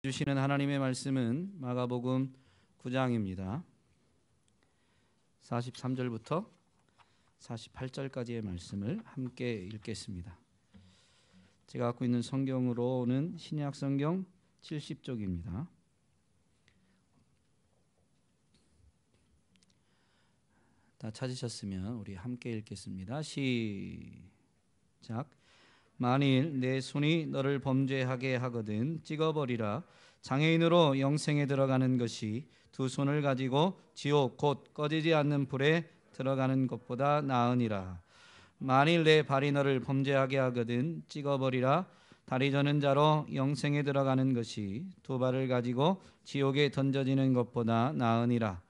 주시는 하나님의 말씀은 마가복음 9장입니다. 43절부터 48절까지의 말씀을 함께 읽겠습니다. 제가 갖고 있는 성경으로는 신약 성경 70쪽입니다. 다 찾으셨으면 우리 함께 읽겠습니다. 시작. 만일 내 손이 너를 범죄하게 하거든 찍어버리라. 장애인으로 영생에 들어가는 것이 두 손을 가지고 지옥 곧 꺼지지 않는 불에 들어가는 것보다 나으니라. 만일 내 발이 너를 범죄하게 하거든 찍어버리라. 다리 저는 자로 영생에 들어가는 것이 두 발을 가지고 지옥에 던져지는 것보다 나으니라.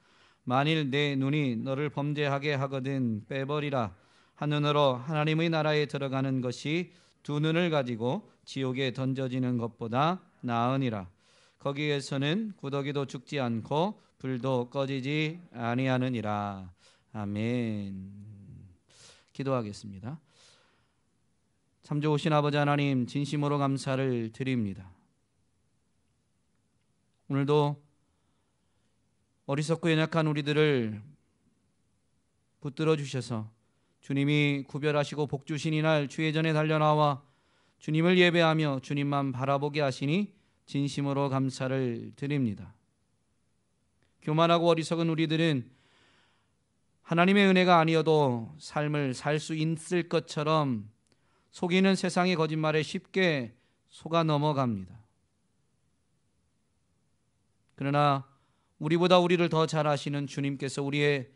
만일 내 눈이 너를 범죄하게 하거든 빼버리라. 한 눈으로 하나님의 나라에 들어가는 것이 두 눈을 가지고 지옥에 던져지는 것보다 나으니라. 거기에서는 구더기도 죽지 않고 불도 꺼지지 아니하느니라. 아멘. 기도하겠습니다. 참 좋으신 아버지 하나님, 진심으로 감사를 드립니다. 오늘도 어리석고 연약한 우리들을 붙들어 주셔서 주님이 구별하시고 복 주신 이날 주의 전에 달려나와 주님을 예배하며 주님만 바라보게 하시니 진심으로 감사를 드립니다. 교만하고 어리석은 우리들은 하나님의 은혜가 아니어도 삶을 살 수 있을 것처럼 속이는 세상의 거짓말에 쉽게 속아 넘어갑니다. 그러나 우리보다 우리를 더 잘 아시는 주님께서 우리의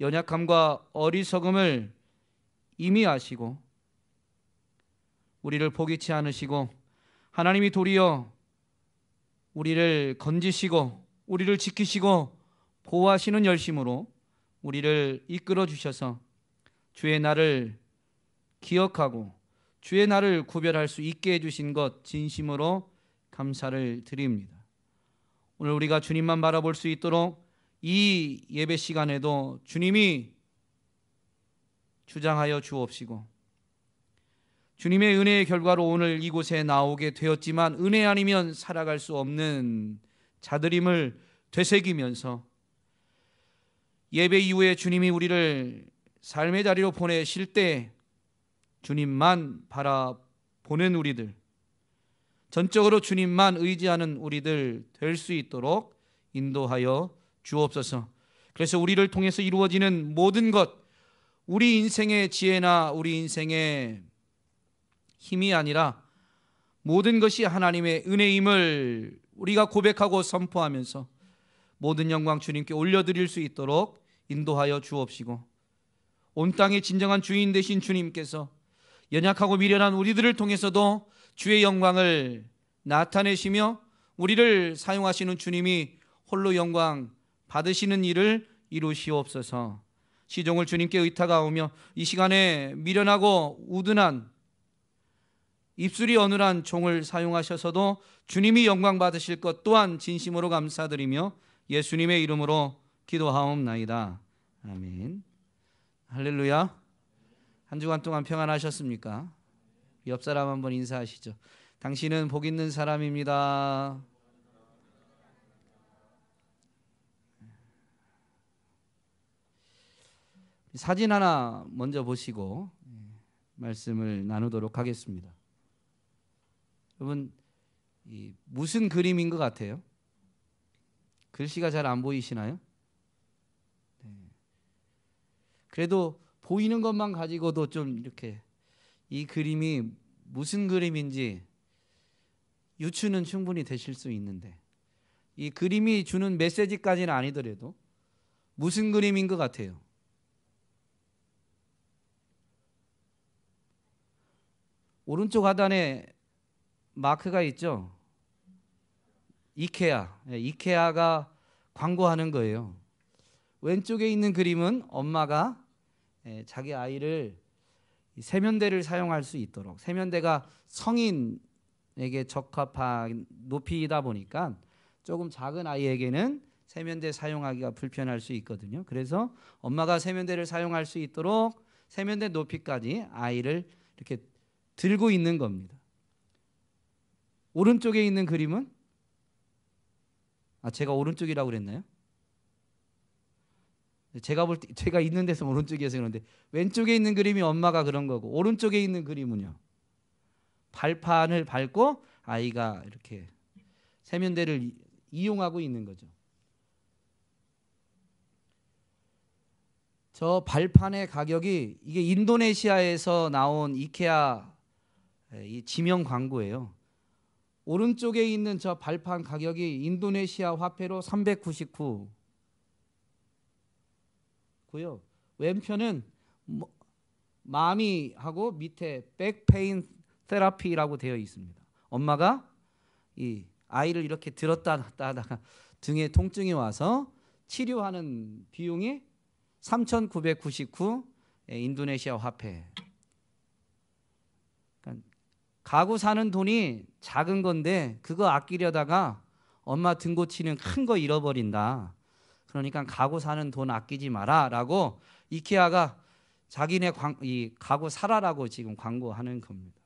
연약함과 어리석음을 이미 아시고 우리를 포기치 않으시고 하나님이 도리어 우리를 건지시고 우리를 지키시고 보호하시는 열심으로 우리를 이끌어 주셔서 주의 날을 기억하고 주의 날을 구별할 수 있게 해주신 것 진심으로 감사를 드립니다. 오늘 우리가 주님만 바라볼 수 있도록 이 예배 시간에도 주님이 주장하여 주옵시고 주님의 은혜의 결과로 오늘 이곳에 나오게 되었지만 은혜 아니면 살아갈 수 없는 자들임을 되새기면서 예배 이후에 주님이 우리를 삶의 자리로 보내실 때 주님만 바라보는 우리들, 전적으로 주님만 의지하는 우리들 될 수 있도록 인도하여 주옵소서. 그래서 우리를 통해서 이루어지는 모든 것, 우리 인생의 지혜나 우리 인생의 힘이 아니라 모든 것이 하나님의 은혜임을 우리가 고백하고 선포하면서 모든 영광 주님께 올려드릴 수 있도록 인도하여 주옵시고 온 땅의 진정한 주인 되신 주님께서 연약하고 미련한 우리들을 통해서도 주의 영광을 나타내시며 우리를 사용하시는 주님이 홀로 영광 받으시는 일을 이루시옵소서. 시종을 주님께 의탁하오며 이 시간에 미련하고 우둔한 입술이 어눌한 종을 사용하셔서도 주님이 영광 받으실 것 또한 진심으로 감사드리며 예수님의 이름으로 기도하옵나이다. 아멘. 할렐루야. 한 주간 동안 평안하셨습니까? 옆 사람 한번 인사하시죠. 당신은 복 있는 사람입니다. 사진 하나 먼저 보시고 말씀을 나누도록 하겠습니다. 여러분, 무슨 그림인 것 같아요? 글씨가 잘 안 보이시나요? 그래도 보이는 것만 가지고도 좀 이렇게 이 그림이 무슨 그림인지 유추는 충분히 되실 수 있는데 이 그림이 주는 메시지까지는 아니더라도 무슨 그림인 것 같아요? 오른쪽 하단에 마크가 있죠? 이케아. 이케아가 광고하는 거예요. 왼쪽에 있는 그림은 엄마가 자기 아이를 세면대를 사용할 수 있도록, 세면대가 성인에게 적합한 높이다 보니까 조금 작은 아이에게는 세면대 사용하기가 불편할 수 있거든요. 그래서 엄마가 세면대를 사용할 수 있도록 세면대 높이까지 아이를 이렇게 들고 있는 겁니다. 오른쪽에 있는 그림은 제가 오른쪽이라고 그랬나요? 제가 볼 때 제가 있는 데서 오른쪽이어서 그런데 왼쪽에 있는 그림이 엄마가 그런 거고 오른쪽에 있는 그림은요. 발판을 밟고 아이가 이렇게 세면대를 이용하고 있는 거죠. 저 발판의 가격이 이게 인도네시아에서 나온 이케아 이 지명 광고예요. 오른쪽에 있는 저 발판 가격이 인도네시아 화폐로 399 고요. 왼편은 마미하고 밑에 백페인 테라피라고 되어 있습니다. 엄마가 이 아이를 이렇게 들었다 놨다 하다가 등에 통증이 와서 치료하는 비용이 3,999 인도네시아 화폐. 그러니까 가구 사는 돈이 작은 건데 그거 아끼려다가 엄마 등 고치는 큰 거 잃어버린다. 그러니까 가구 사는 돈 아끼지 마라라고 이케아가 자기네 이 가구 사라라고 지금 광고하는 겁니다.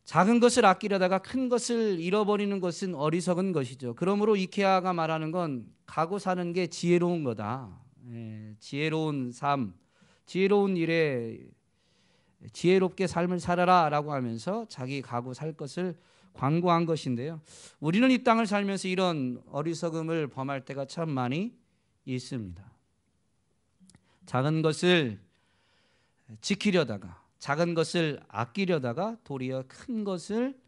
작은 것을 아끼려다가 큰 것을 잃어버리는 것은 어리석은 것이죠. 그러므로 이케아가 말하는 건 가구 사는 게 지혜로운 거다. 지혜로운 삶, 지혜로운 일에 지혜롭게 삶을 살아라라고 하면서 자기 가구 살 것을 광고한 것인데요. 우리는 이 땅을 살면서 이런 어리석음을 범할 때가 참 많이 있습니다. 작은 것을 지키려다가 작은 것을 아끼려다가 도리어 큰 것을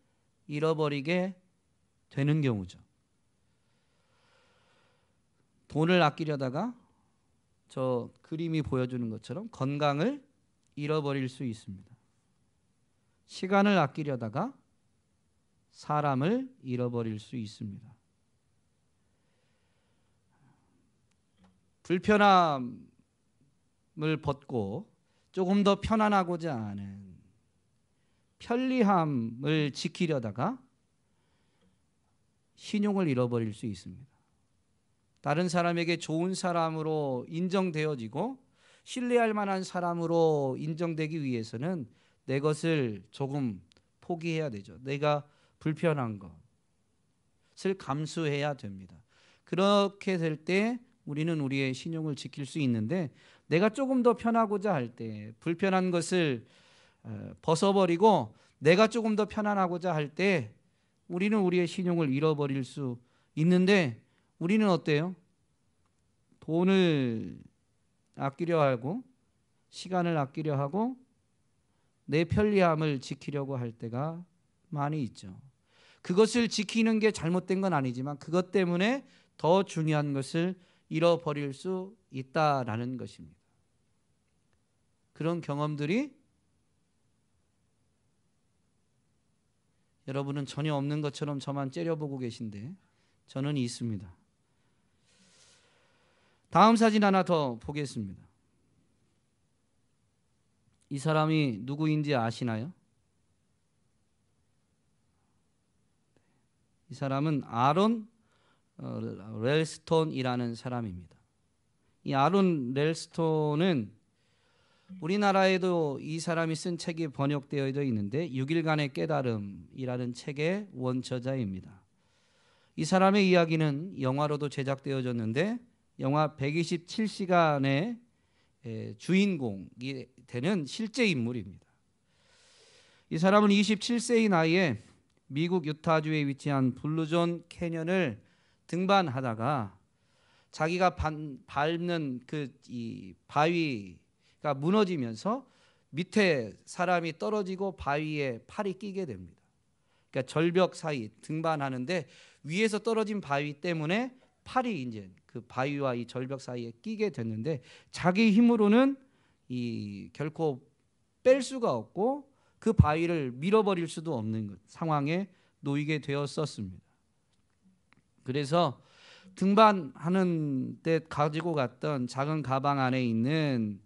잃어버리게 되는 경우죠. 돈을 아끼려다가 저 그림이 보여주는 것처럼 건강을 잃어버릴 수 있습니다. 시간을 아끼려다가 사람을 잃어버릴 수 있습니다. 불편함을 벗고 조금 더 편안하고자 하는 편리함을 지키려다가 신용을 잃어버릴 수 있습니다. 다른 사람에게 좋은 사람으로 인정되어지고 신뢰할 만한 사람으로 인정되기 위해서는 내 것을 조금 포기해야 되죠. 내가 불편한 것을 감수해야 됩니다. 그렇게 될 때 우리는 우리의 신용을 지킬 수 있는데 내가 조금 더 편하고자 할 때 불편한 것을 벗어버리고 내가 조금 더 편안하고자 할 때 우리는 우리의 신용을 잃어버릴 수 있는데 우리는 어때요? 돈을 아끼려 하고 시간을 아끼려 하고 내 편리함을 지키려고 할 때가 많이 있죠. 그것을 지키는 게 잘못된 건 아니지만 그것 때문에 더 중요한 것을 잃어버릴 수 있다라는 것입니다. 그런 경험들이 여러분은 전혀 없는 것처럼 저만 째려보고 계신데 저는 있습니다. 다음 사진 하나 더 보겠습니다. 이 사람이 누구인지 아시나요? 이 사람은 아론 렐스톤이라는 사람입니다. 이 아론 렐스톤은 우리나라에도 이 사람이 쓴 책이 번역되어 있는데 6일간의 깨달음이라는 책의 원저자입니다. 이 사람의 이야기는 영화로도 제작되어졌는데 영화 127시간의 주인공이 되는 실제 인물입니다. 이 사람은 27세의 나이에 미국 유타주에 위치한 블루존 캐년을 등반하다가 자기가 밟는 이 바위가 무너지면서 밑에 사람이 떨어지고 바위에 팔이 끼게 됩니다. 그러니까 절벽 사이 등반하는데 위에서 떨어진 바위 때문에 팔이 이제 그 바위와 이 절벽 사이에 끼게 됐는데 자기 힘으로는 결코 뺄 수가 없고 그 바위를 밀어버릴 수도 없는 상황에 놓이게 되었었습니다. 그래서 등반하는 때 가지고 갔던 작은 가방 안에 있는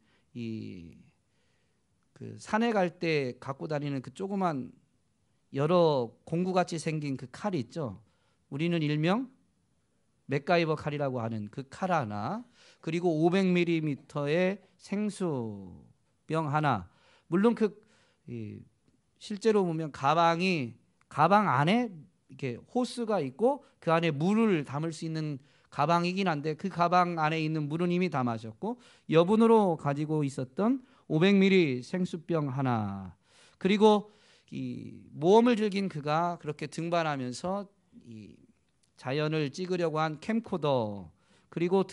그 산에 갈 때 갖고 다니는 그 조그만 여러 공구같이 생긴 그 칼이 있죠. 우리는 일명 맥가이버 칼이라고 하는 그 칼 하나, 그리고 500ml의 생수병 하나. 물론 실제로 보면 가방 안에 이렇게 호스가 있고 그 안에 물을 담을 수 있는 가방이긴 한데 그 가방 안에 있는 물은 이미 다 마셨고 여분으로 가지고 있었던 500ml 생수병 하나, 그리고 이 모험을 즐긴 그가 그렇게 등반하면서 이 자연을 찍으려고 한 캠코더, 그리고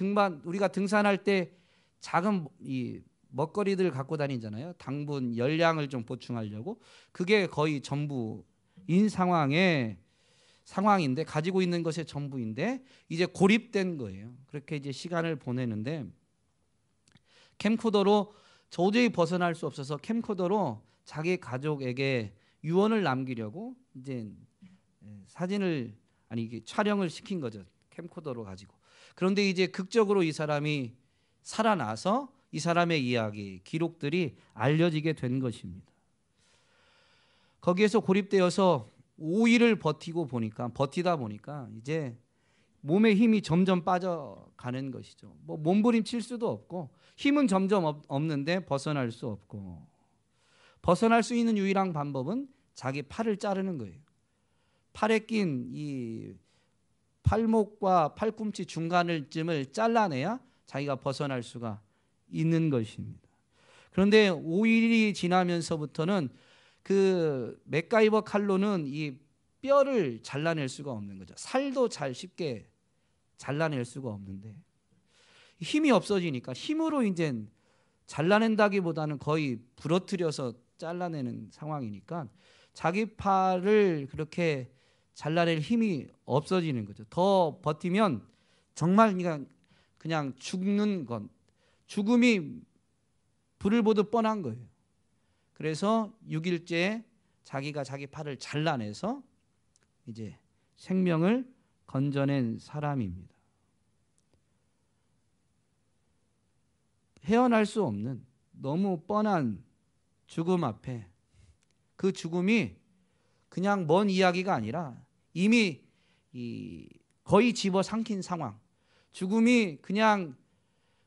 우리가 등산할 때 작은 이 먹거리들 갖고 다니잖아요. 당분 열량을 좀 보충하려고. 그게 거의 전부인 상황인데, 가지고 있는 것의 전부인데 이제 고립된 거예요. 그렇게 이제 시간을 보내는데 캠코더로 도저히 벗어날 수 없어서 캠코더로 자기 가족에게 유언을 남기려고 이제 사진을 이게 촬영을 시킨 거죠. 캠코더로 가지고. 그런데 이제 극적으로 이 사람이 살아나서 이 사람의 이야기, 기록들이 알려지게 된 것입니다. 거기에서 고립되어서 5일을 버티다 보니까 이제 몸의 힘이 점점 빠져가는 것이죠. 뭐 몸부림칠 수도 없고 힘은 점점 없는데 벗어날 수 없고, 벗어날 수 있는 유일한 방법은 자기 팔을 자르는 거예요. 팔에 낀 이 팔목과 팔꿈치 중간쯤을 잘라내야 자기가 벗어날 수가 있는 것입니다. 그런데 5일이 지나면서부터는 그 맥가이버 칼로는 이 뼈를 잘라낼 수가 없는 거죠. 살도 잘 쉽게 잘라낼 수가 없는데 힘이 없어지니까 힘으로 이제 잘라낸다기보다는 거의 부러뜨려서 잘라내는 상황이니까 자기 팔을 그렇게 잘라낼 힘이 없어지는 거죠. 더 버티면 정말 그냥 죽는 건, 죽음이 불을 보듯 뻔한 거예요. 그래서 6일째 자기가 자기 팔을 잘라내서 이제 생명을 건져낸 사람입니다. 헤어날 수 없는 너무 뻔한 죽음 앞에, 그 죽음이 그냥 먼 이야기가 아니라 이미 거의 집어삼킨 상황, 죽음이 그냥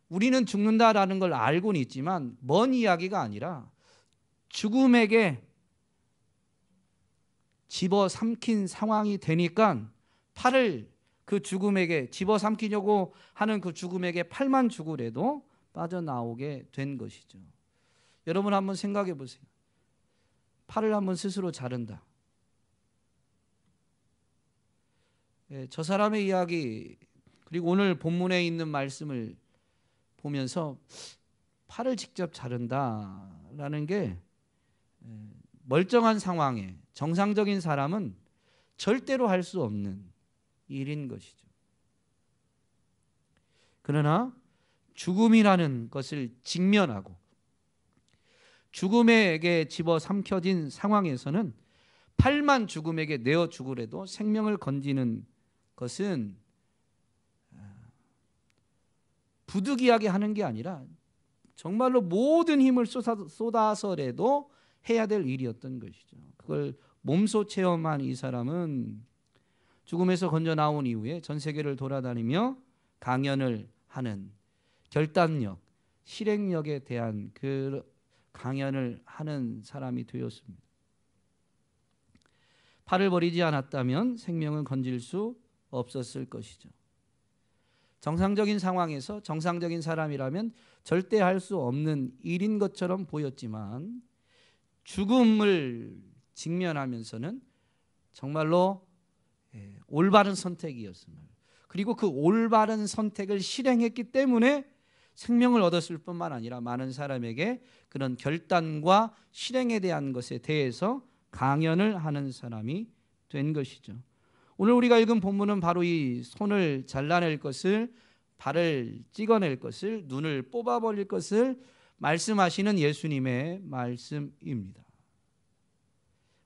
우리는 죽는다라는 걸 알고는 있지만 먼 이야기가 아니라 죽음에게 집어삼킨 상황이 되니까 팔을 그 죽음에게 집어삼키려고 하는 그 죽음에게 팔만 죽으래도 빠져나오게 된 것이죠. 여러분 한번 생각해 보세요. 팔을 한번 스스로 자른다. 저 사람의 이야기, 그리고 오늘 본문에 있는 말씀을 보면서 팔을 직접 자른다라는 게 멀쩡한 상황에 정상적인 사람은 절대로 할 수 없는 일인 것이죠. 그러나 죽음이라는 것을 직면하고 죽음에게 집어삼켜진 상황에서는 팔만 죽음에게 내어 죽으래도 생명을 건지는 것은 부득이하게 하는 게 아니라 정말로 모든 힘을 쏟아서라도 해야 될 일이었던 것이죠. 그걸 몸소 체험한 이 사람은 죽음에서 건져 나온 이후에 전 세계를 돌아다니며 강연을 하는 결단력, 실행력에 대한 그 강연을 하는 사람이 되었습니다. 팔을 버리지 않았다면 생명을 건질 수 없었을 것이죠. 정상적인 상황에서 정상적인 사람이라면 절대 할 수 없는 일인 것처럼 보였지만 죽음을 직면하면서는 정말로 올바른 선택이었습니다. 그리고 그 올바른 선택을 실행했기 때문에 생명을 얻었을 뿐만 아니라 많은 사람에게 그런 결단과 실행에 대한 것에 대해서 강연을 하는 사람이 된 것이죠. 오늘 우리가 읽은 본문은 바로 이 손을 잘라낼 것을, 발을 찍어낼 것을, 눈을 뽑아버릴 것을 말씀하시는 예수님의 말씀입니다.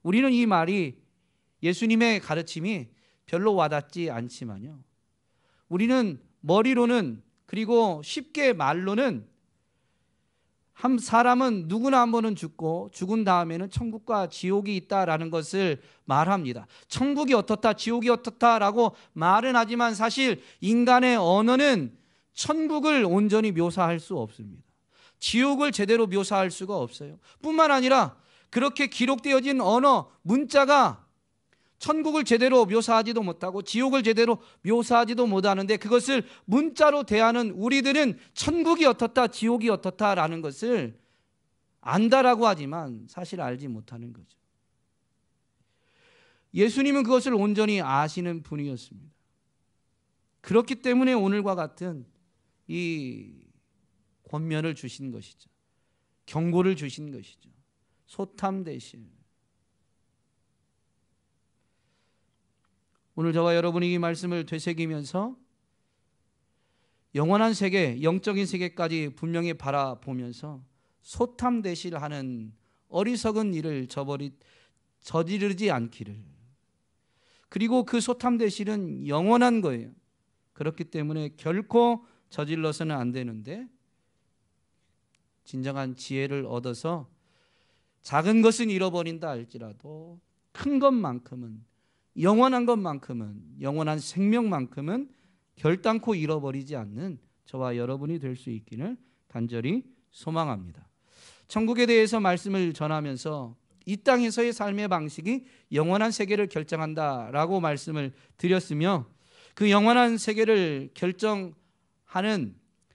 우리는 이 말이, 예수님의 가르침이 별로 와닿지 않지만요, 우리는 머리로는, 그리고 쉽게 말로는 한 사람은 누구나 한 번은 죽고 죽은 다음에는 천국과 지옥이 있다라는 것을 말합니다. 천국이 어떻다, 지옥이 어떻다라고 말은 하지만 사실 인간의 언어는 천국을 온전히 묘사할 수 없습니다. 지옥을 제대로 묘사할 수가 없어요. 뿐만 아니라 그렇게 기록되어진 언어, 문자가 천국을 제대로 묘사하지도 못하고 지옥을 제대로 묘사하지도 못하는데 그것을 문자로 대하는 우리들은 천국이 어떻다 지옥이 어떻다라는 것을 안다라고 하지만 사실 알지 못하는 거죠. 예수님은 그것을 온전히 아시는 분이었습니다. 그렇기 때문에 오늘과 같은 이 권면을 주신 것이죠. 경고를 주신 것이죠. 소탐 대신. 오늘 저와 여러분이 이 말씀을 되새기면서 영원한 세계, 영적인 세계까지 분명히 바라보면서 소탐 대실하는 어리석은 일을 저지르지 않기를. 그리고 그 소탐 대실은 영원한 거예요. 그렇기 때문에 결코 저질러서는 안 되는데 진정한 지혜를 얻어서 작은 것은 잃어버린다 할지라도 큰 것만큼은, 영원한 것만큼은, 영원한 생명만큼은 결단코 잃어버리지 않는 저와 여러분이 될 수 있기를 간절히 소망합니다. 천국에 대해서 말씀을 전하면서 이 땅에서의 삶의 방식이 영원한 세계를 결정한다라고 말씀을 드렸으며, 그 영원한 세계를 결정하는,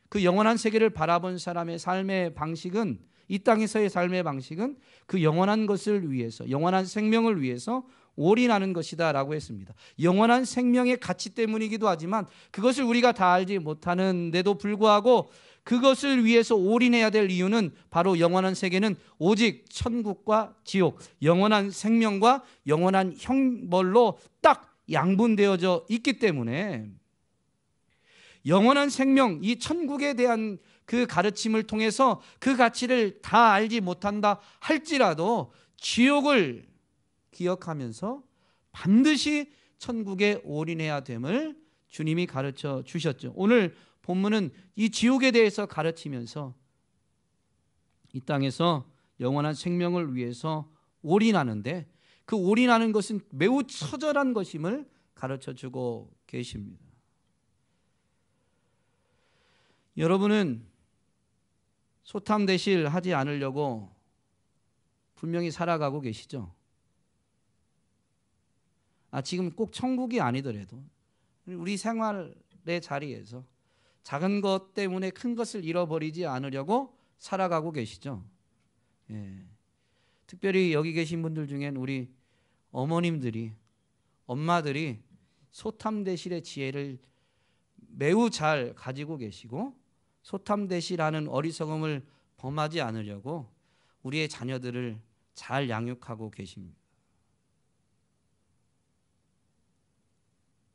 그 영원한 세계를 바라본 사람의 삶의 방식은, 이 땅에서의 삶의 방식은 그 영원한 것을 위해서, 영원한 생명을 위해서 올인하는 것이다 라고 했습니다. 영원한 생명의 가치 때문이기도 하지만 그것을 우리가 다 알지 못하는데도 불구하고 그것을 위해서 올인해야 될 이유는 바로 영원한 세계는 오직 천국과 지옥, 영원한 생명과 영원한 형벌로 딱 양분되어져 있기 때문에, 영원한 생명, 이 천국에 대한 그 가르침을 통해서 그 가치를 다 알지 못한다 할지라도 지옥을 기억하면서 반드시 천국에 올인해야 됨을 주님이 가르쳐 주셨죠. 오늘 본문은 이 지옥에 대해서 가르치면서 이 땅에서 영원한 생명을 위해서 올인하는데, 그 올인하는 것은 매우 처절한 것임을 가르쳐 주고 계십니다. 여러분은 소탐대실 하지 않으려고 분명히 살아가고 계시죠? 지금 꼭 천국이 아니더라도 우리 생활의 자리에서 작은 것 때문에 큰 것을 잃어버리지 않으려고 살아가고 계시죠? 예. 특별히 여기 계신 분들 중엔 우리 어머님들이, 엄마들이 소탐대실의 지혜를 매우 잘 가지고 계시고 소탐대실하는 어리석음을 범하지 않으려고 우리의 자녀들을 잘 양육하고 계십니다.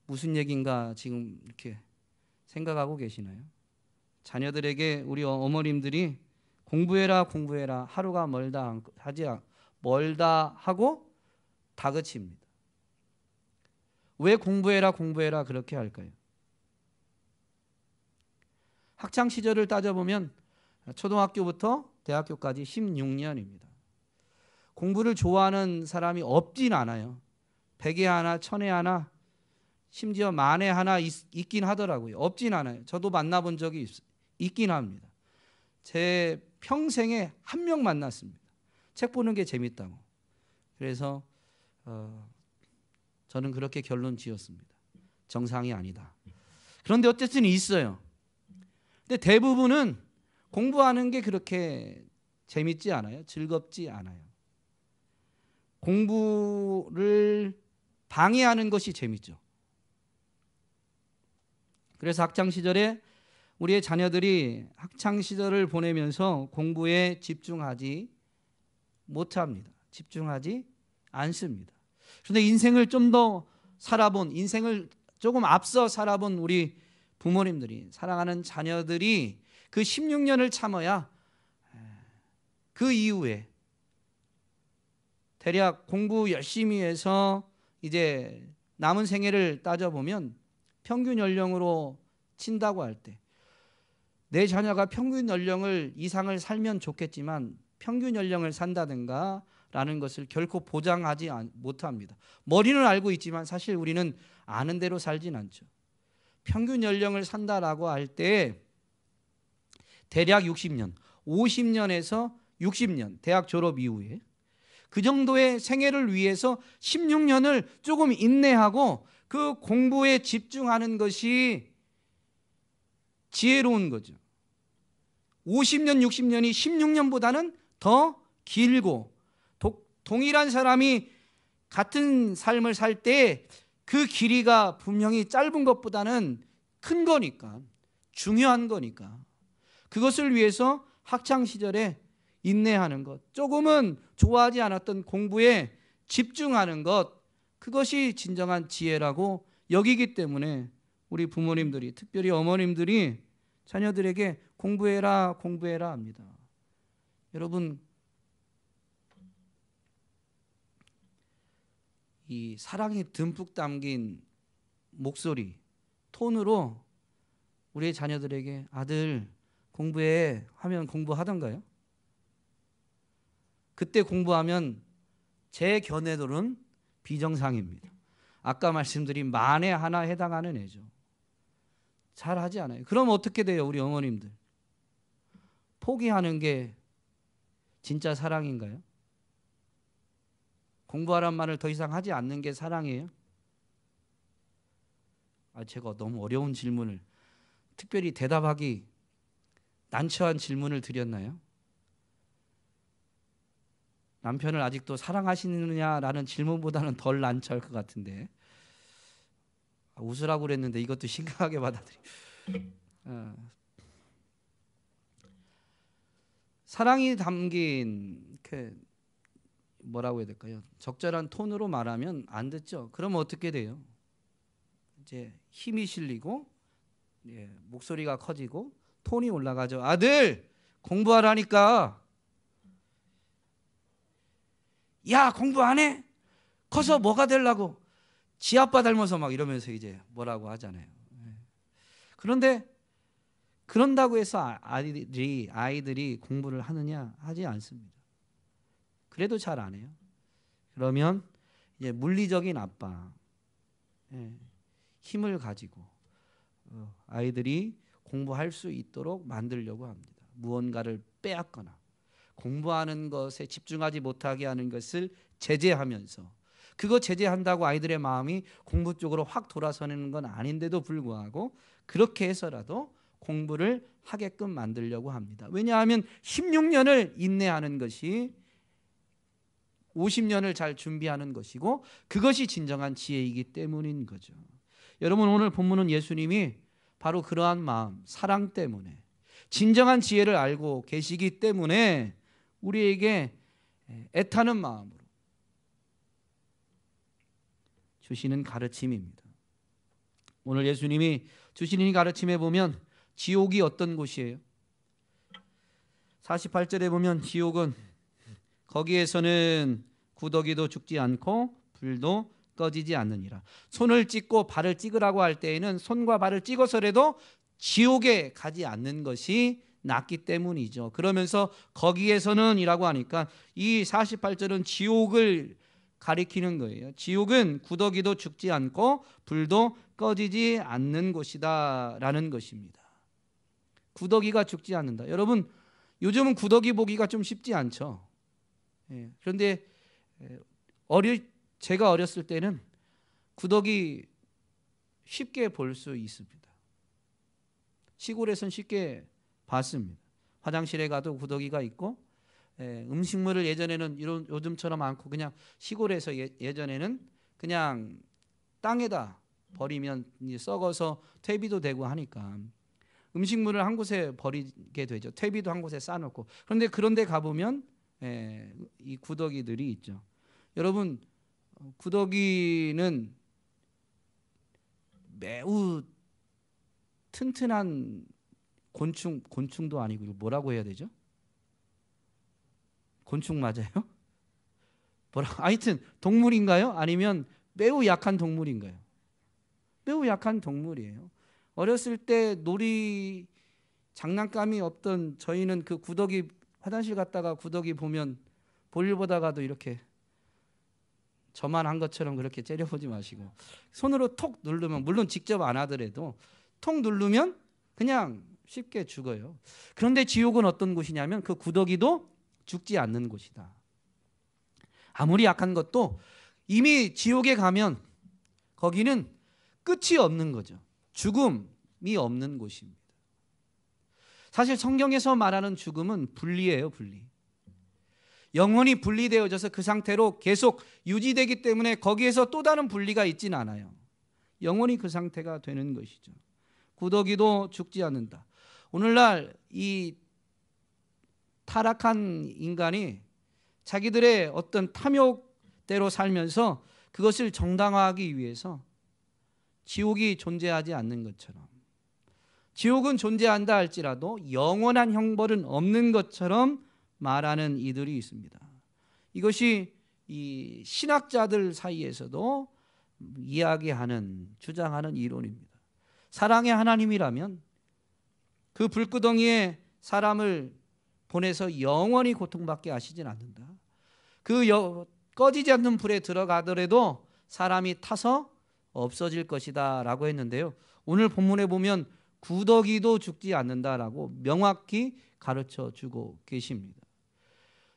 무슨 얘기인가 지금 이렇게 생각하고 계시나요? 자녀들에게 우리 어머님들이 공부해라 공부해라, 하루가 멀다 하고 다그칩니다. 왜 공부해라 공부해라 그렇게 할까요? 학창 시절을 따져보면 초등학교부터 대학교까지 16년입니다. 공부를 좋아하는 사람이 없진 않아요. 100에 하나, 1000에 하나, 심지어 만에 하나 있긴 하더라고요. 없진 않아요. 저도 만나본 적이 있긴 합니다. 제 평생에 한 명 만났습니다. 책 보는 게 재밌다고. 그래서 저는 그렇게 결론 지었습니다. 정상이 아니다. 그런데 어쨌든 있어요. 근데 대부분은 공부하는 게 그렇게 재밌지 않아요. 즐겁지 않아요. 공부를 방해하는 것이 재밌죠. 그래서 학창시절에 우리의 자녀들이 학창시절을 보내면서 공부에 집중하지 못합니다. 집중하지 않습니다. 그런데 인생을 좀 더 살아본, 인생을 조금 앞서 살아본 우리 부모님들이, 사랑하는 자녀들이 그 16년을 참아야 그 이후에 대략 공부 열심히 해서 이제 남은 생애를 따져보면 평균 연령으로 친다고 할 때 내 자녀가 평균 연령을 이상을 살면 좋겠지만 평균 연령을 산다든가 라는 것을 결코 보장하지 못합니다. 머리는 알고 있지만 사실 우리는 아는 대로 살진 않죠. 평균 연령을 산다라고 할 때 대략 60년, 50년에서 60년, 대학 졸업 이후에, 그 정도의 생애를 위해서 16년을 조금 인내하고 그 공부에 집중하는 것이 지혜로운 거죠. 50년, 60년이 16년보다는 더 길고, 동일한 사람이 같은 삶을 살 때 그 길이가 분명히 짧은 것보다는 큰 거니까, 중요한 거니까, 그것을 위해서 학창시절에 인내하는 것, 조금은 좋아하지 않았던 공부에 집중하는 것, 그것이 진정한 지혜라고 여기기 때문에 우리 부모님들이, 특별히 어머님들이 자녀들에게 공부해라 공부해라 합니다. 여러분, 이 사랑이 듬뿍 담긴 목소리, 톤으로 우리의 자녀들에게 아들 공부해 하면 공부하던가요? 그때 공부하면 제 견해로는 비정상입니다. 아까 말씀드린 만에 하나 해당하는 애죠. 잘하지 않아요. 그럼 어떻게 돼요, 우리 어머님들? 포기하는 게 진짜 사랑인가요? 공부하란 말을 더 이상 하지 않는 게 사랑이에요? 제가 너무 어려운 질문을, 특별히 대답하기 난처한 질문을 드렸나요? 남편을 아직도 사랑하시느냐라는 질문보다는 덜 난처할 것 같은데, 웃으라고 그랬는데 이것도 심각하게 받아들여. 사랑이 담긴 뭐라고 해야 될까요? 적절한 톤으로 말하면 안 듣죠. 그럼 어떻게 돼요? 이제 힘이 실리고, 목소리가 커지고 톤이 올라가죠. 아들 공부하라니까. 야, 공부 안 해? 커서 뭐가 되려고? 지 아빠 닮아서 막 이러면서 이제 뭐라고 하잖아요. 그런데 그런다고 해서 아이들이 공부를 하느냐? 하지 않습니다. 그래도 잘 안 해요. 그러면 이제 물리적인 아빠, 힘을 가지고 아이들이 공부할 수 있도록 만들려고 합니다. 무언가를 빼앗거나 공부하는 것에 집중하지 못하게 하는 것을 제재하면서, 그거 제재한다고 아이들의 마음이 공부 쪽으로 확 돌아서는 건 아닌데도 불구하고 그렇게 해서라도 공부를 하게끔 만들려고 합니다. 왜냐하면 16년을 인내하는 것이 50년을 잘 준비하는 것이고, 그것이 진정한 지혜이기 때문인 거죠. 여러분, 오늘 본문은 예수님이 바로 그러한 마음, 사랑 때문에, 진정한 지혜를 알고 계시기 때문에 우리에게 애타는 마음으로 주시는 가르침입니다. 오늘 예수님이 주시는 이 가르침에 보면 지옥이 어떤 곳이에요? 48절에 보면 지옥은 거기에서는 구더기도 죽지 않고 불도 꺼지지 않느니라. 손을 찍고 발을 찍으라고 할 때에는 손과 발을 찍어서라도 지옥에 가지 않는 것이 낫기 때문이죠. 그러면서 거기에서는 이라고 하니까 이 48절은 지옥을 가리키는 거예요. 지옥은 구더기도 죽지 않고 불도 꺼지지 않는 곳이다 라는 것입니다. 구더기가 죽지 않는다. 여러분, 요즘은 구더기 보기가 좀 쉽지 않죠. 그런데 제가 어렸을 때는 구더기 쉽게 볼 수 있습니다. 시골에선 쉽게 봤습니다. 화장실에 가도 구더기가 있고, 음식물을 예전에는 요즘처럼 않고 그냥 시골에서 예전에는 그냥 땅에다 버리면 썩어서 퇴비도 되고 하니까 음식물을 한 곳에 버리게 되죠. 퇴비도 한 곳에 쌓아놓고. 그런데 그런 데 가보면 이 구더기들이 있죠. 여러분, 구더기는 매우 튼튼한 곤충도 아니고, 이거 뭐라고 해야 되죠? 곤충 맞아요? 하여튼 동물인가요? 아니면 매우 약한 동물인가요? 매우 약한 동물이에요. 어렸을 때 놀이 장난감이 없던 저희는 그 구더기, 화장실 갔다가 구더기 보면 볼일 보다가도 이렇게 저만 한 것처럼 그렇게 째려보지 마시고 손으로 톡 누르면, 물론 직접 안 하더라도 톡 누르면 그냥 쉽게 죽어요. 그런데 지옥은 어떤 곳이냐면 그 구더기도 죽지 않는 곳이다. 아무리 약한 것도 이미 지옥에 가면 거기는 끝이 없는 거죠. 죽음이 없는 곳입니다. 사실 성경에서 말하는 죽음은 분리예요, 분리. 영혼이 분리되어져서 그 상태로 계속 유지되기 때문에 거기에서 또 다른 분리가 있진 않아요. 영혼이 그 상태가 되는 것이죠. 구더기도 죽지 않는다. 오늘날 이 타락한 인간이 자기들의 어떤 탐욕대로 살면서 그것을 정당화하기 위해서 지옥이 존재하지 않는 것처럼, 지옥은 존재한다 할지라도 영원한 형벌은 없는 것처럼 말하는 이들이 있습니다. 이것이 이 신학자들 사이에서도 이야기하는, 주장하는 이론입니다. 사랑의 하나님이라면 그 불구덩이에 사람을 보내서 영원히 고통받게 하시진 않는다. 그 꺼지지 않는 불에 들어가더라도 사람이 타서 없어질 것이다 라고 했는데요, 오늘 본문에 보면 구더기도 죽지 않는다라고 명확히 가르쳐 주고 계십니다.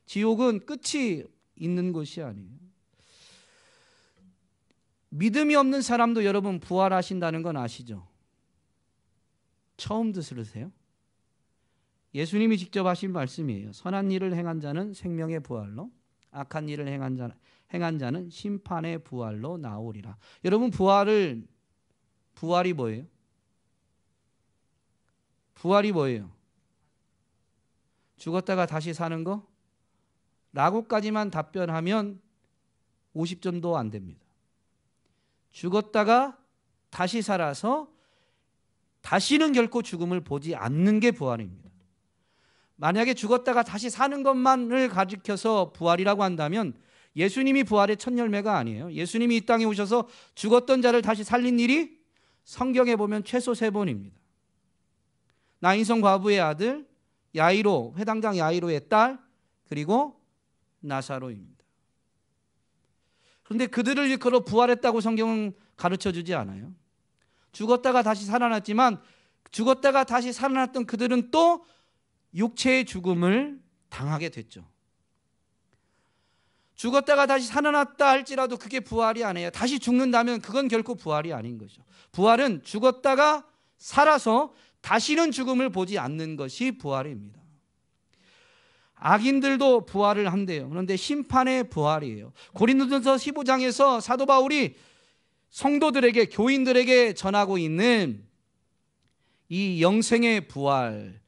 지옥은 끝이 있는 곳이 아니에요. 믿음이 없는 사람도 여러분 부활하신다는 건 아시죠? 처음 들으세요? 예수님이 직접 하신 말씀이에요. 선한 일을 행한 자는 생명의 부활로, 악한 일을 행한 자는 심판의 부활로 나오리라. 여러분 부활이 뭐예요? 부활이 뭐예요? 죽었다가 다시 사는 거? 라고까지만 답변하면 50점도 안 됩니다. 죽었다가 다시 살아서 다시는 결코 죽음을 보지 않는 게 부활입니다. 만약에 죽었다가 다시 사는 것만을 가리켜서 부활이라고 한다면 예수님이 부활의 첫 열매가 아니에요. 예수님이 이 땅에 오셔서 죽었던 자를 다시 살린 일이 성경에 보면 최소 3번입니다. 나인성 과부의 아들 야이로, 회당장 야이로의 딸, 그리고 나사로입니다. 그런데 그들을 일컬어 부활했다고 성경은 가르쳐주지 않아요. 죽었다가 다시 살아났지만 죽었다가 다시 살아났던 그들은 또 육체의 죽음을 당하게 됐죠. 죽었다가 다시 살아났다 할지라도 그게 부활이 아니에요. 다시 죽는다면 그건 결코 부활이 아닌 거죠. 부활은 죽었다가 살아서 다시는 죽음을 보지 않는 것이 부활입니다. 악인들도 부활을 한대요. 그런데 심판의 부활이에요. 고린도전서 15장에서 사도 바울이 성도들에게, 교인들에게 전하고 있는 이 영생의 부활,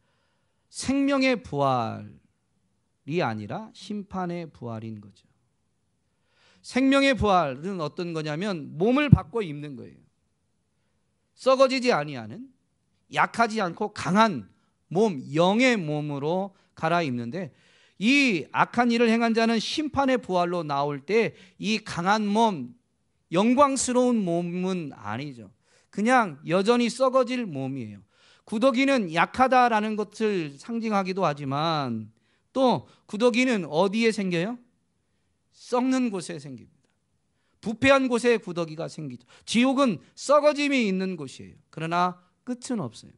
생명의 부활이 아니라 심판의 부활인 거죠. 생명의 부활은 어떤 거냐면 몸을 바꿔 입는 거예요. 썩어지지 아니하는, 약하지 않고 강한 몸, 영의 몸으로 갈아입는데, 이 악한 일을 행한 자는 심판의 부활로 나올 때 이 강한 몸, 영광스러운 몸은 아니죠. 그냥 여전히 썩어질 몸이에요. 구더기는 약하다라는 것을 상징하기도 하지만 또 구더기는 어디에 생겨요? 썩는 곳에 생깁니다. 부패한 곳에 구더기가 생기죠. 지옥은 썩어짐이 있는 곳이에요. 그러나 끝은 없어요.